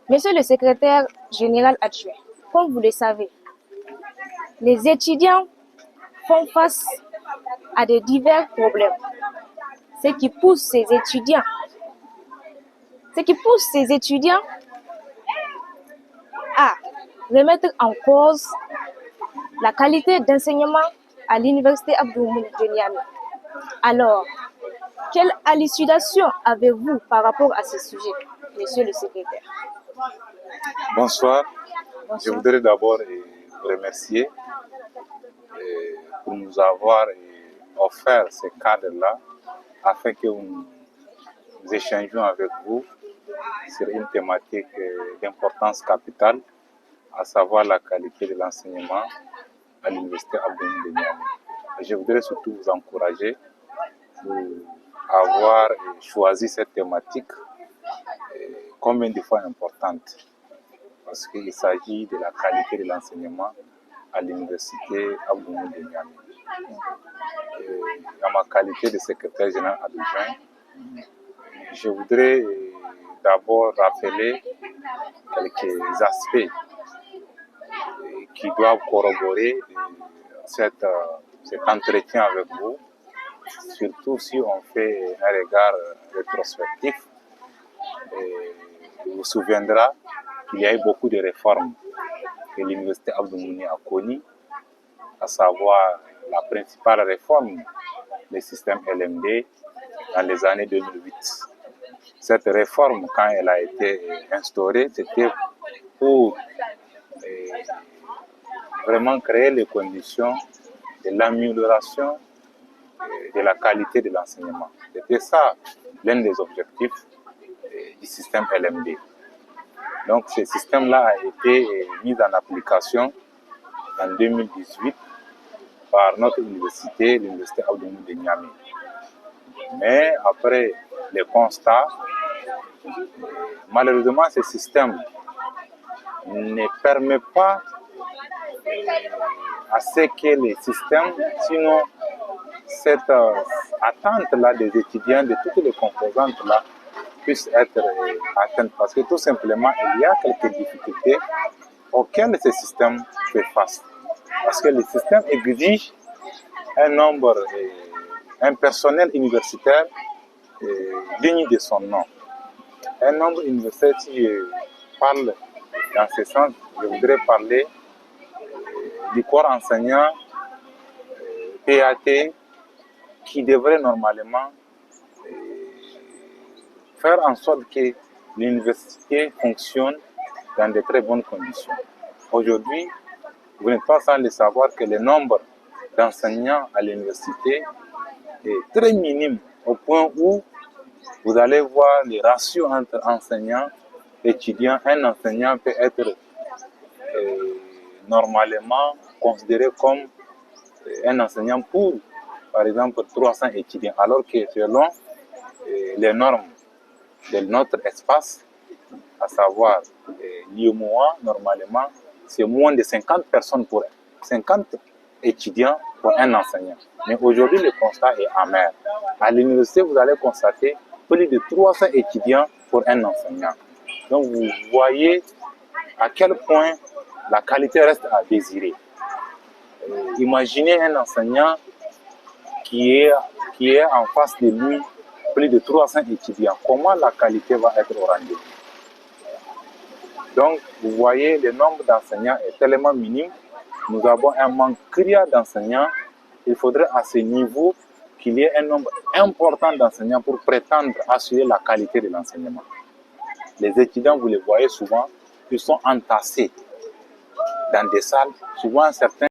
Monsieur le secrétaire général adjoint, comme vous le savez, les étudiants font face à de divers problèmes, ce qui pousse ces étudiants à remettre en cause la qualité d'enseignement à l'université Abdou Moumouni de Niamey. Alors, quelle élucidation avez-vous par rapport à ce sujet, monsieur le secrétaire? Bonsoir. Bonsoir. Je voudrais d'abord vous remercier pour nous avoir offert ce cadre-là afin que nous échangions avec vous sur une thématique d'importance capitale, à savoir la qualité de l'enseignement à l'université Abdou Moumouni de Niamey. Je voudrais surtout vous encourager pour avoir choisi cette thématique combien de fois importante, parce qu'il s'agit de la qualité de l'enseignement à l'université Abdou Moumouni de Niamey. Dans ma qualité de secrétaire général adjoint, je voudrais d'abord rappeler quelques aspects qui doivent corroborer cet entretien avec vous, surtout si on fait un regard rétrospectif. Vous vous souviendra qu'il y a eu beaucoup de réformes que l'université Abdou Moumouni a connues, à savoir la principale réforme, le système LMD, dans les années 2008. Cette réforme, quand elle a été instaurée, c'était pour vraiment créer les conditions de l'amélioration de la qualité de l'enseignement. C'était ça l'un des objectifs du système LMD. Donc ce système-là a été mis en application en 2018 par notre université, l'université Abdou Moumouni de Niamey. Mais après les constats, malheureusement ce système ne permet pas à ce que les systèmes, sinon cette attente-là des étudiants, de toutes les composantes-là, puisse être atteinte. Parce que tout simplement, il y a quelques difficultés auxquelles ce système fait face. Parce que le système exige un personnel universitaire digne de son nom. Un nombre universitaire, si je parle dans ce sens, je voudrais parler du corps enseignant PAT qui devrait normalement faire en sorte que l'université fonctionne dans de très bonnes conditions. Aujourd'hui, vous n'êtes pas sans le savoir que le nombre d'enseignants à l'université est très minime, au point où vous allez voir les ratios entre enseignants et étudiants. Un enseignant peut être normalement considéré comme un enseignant pour, par exemple, 300 étudiants, alors que selon les normes de notre espace, à savoir l'IOMOA, normalement, c'est moins de 50 personnes pour 50 étudiants pour un enseignant. Mais aujourd'hui, le constat est amer. À l'université, vous allez constater plus de 300 étudiants pour un enseignant. Donc, vous voyez à quel point la qualité reste à désirer. Imaginez un enseignant qui est en face de lui plus de 300 étudiants. Comment la qualité va être au rendez-vous? Donc, vous voyez, le nombre d'enseignants est tellement minime. Nous avons un manque criant d'enseignants. Il faudrait à ce niveau qu'il y ait un nombre important d'enseignants pour prétendre assurer la qualité de l'enseignement. Les étudiants, vous les voyez souvent, ils sont entassés dans des salles. Souvent, certains